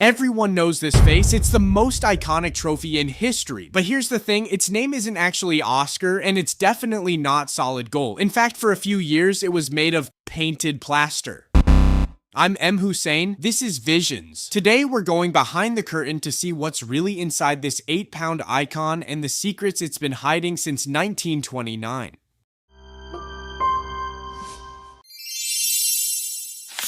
Everyone knows this face, it's the most iconic trophy in history. But here's the thing, its name isn't actually Oscar, and it's definitely not solid gold. In fact, for a few years, it was made of painted plaster. I'm M. Hussein, this is Visions. Today we're going behind the curtain to see what's really inside this 8-pound icon and the secrets it's been hiding since 1929.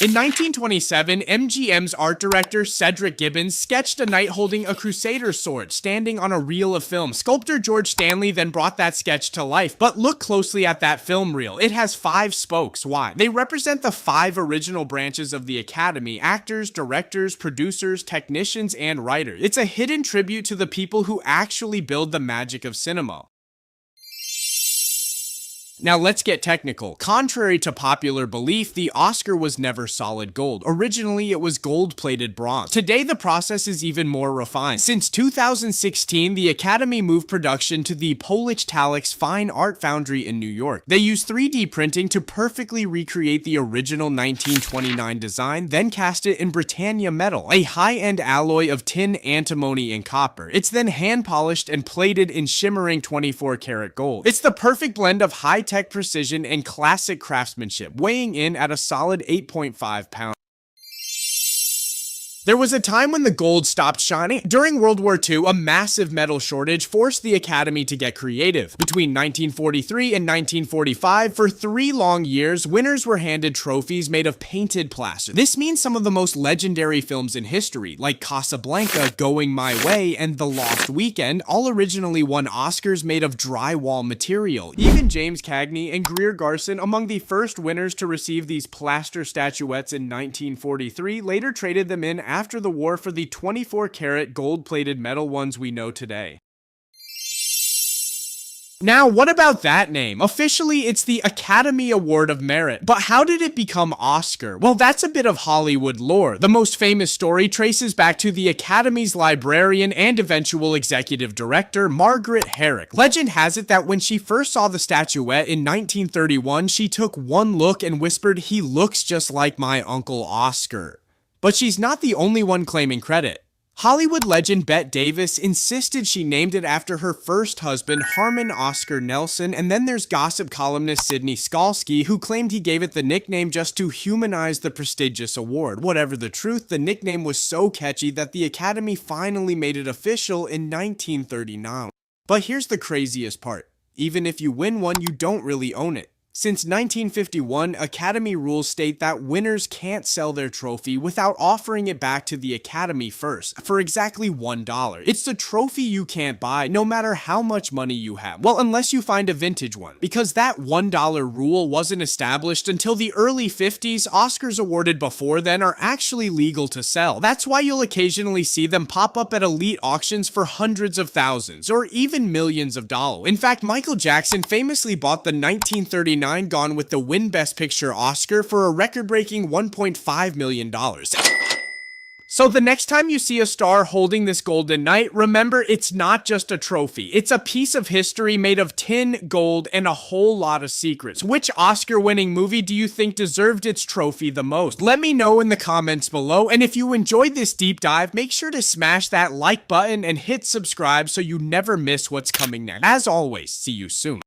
In 1927, MGM's art director Cedric Gibbons sketched a knight holding a crusader sword standing on a reel of film. Sculptor George Stanley then brought that sketch to life, but look closely at that film reel. It has 5 spokes. Why? They represent the 5 original branches of the Academy: actors, directors, producers, technicians, and writers. It's a hidden tribute to the people who actually build the magic of cinema. Now let's get technical. Contrary to popular belief, the Oscar was never solid gold. Originally, it was gold-plated bronze. Today, the process is even more refined. Since 2016, the Academy moved production to the Polich Tallix fine art foundry in New York. They use 3D printing to perfectly recreate the original 1929 design, then cast it in Britannia metal, a high-end alloy of tin, antimony, and copper. It's then hand-polished and plated in shimmering 24-karat gold. It's the perfect blend of high-tech precision and classic craftsmanship, weighing in at a solid 8.5 pounds. There was a time when the gold stopped shining. During World War II, a massive metal shortage forced the Academy to get creative. Between 1943 and 1945, for 3 long years, winners were handed trophies made of painted plaster. This means some of the most legendary films in history, like Casablanca, Going My Way, and The Lost Weekend, all originally won Oscars made of drywall material. Even James Cagney and Greer Garson, among the first winners to receive these plaster statuettes in 1943, later traded them in after the war for the 24-karat gold-plated metal ones we know today. Now, what about that name? Officially, it's the Academy Award of Merit, but how did it become Oscar? Well, that's a bit of Hollywood lore. The most famous story traces back to the Academy's librarian and eventual executive director, Margaret Herrick. Legend has it that when she first saw the statuette in 1931, she took one look and whispered, "He looks just like my Uncle Oscar." But she's not the only one claiming credit. Hollywood legend Bette Davis insisted she named it after her first husband, Harmon Oscar Nelson, and then there's gossip columnist Sidney Skalski, who claimed he gave it the nickname just to humanize the prestigious award. Whatever the truth, the nickname was so catchy that the Academy finally made it official in 1939. But here's the craziest part. Even if you win one, you don't really own it. Since 1951, Academy rules state that winners can't sell their trophy without offering it back to the Academy first, for exactly $1. It's the trophy you can't buy, no matter how much money you have. Well, unless you find a vintage one. Because that $1 rule wasn't established until the early 50s, Oscars awarded before then are actually legal to sell. That's why you'll occasionally see them pop up at elite auctions for hundreds of thousands, or even millions of dollars. In fact, Michael Jackson famously bought the 1939 Gone with the Win Best Picture Oscar for a record-breaking $1.5 million. So the next time you see a star holding this golden knight, remember it's not just a trophy. It's a piece of history made of tin, gold, and a whole lot of secrets. Which Oscar-winning movie do you think deserved its trophy the most? Let me know in the comments below, and if you enjoyed this deep dive, make sure to smash that like button and hit subscribe so you never miss what's coming next. As always, see you soon.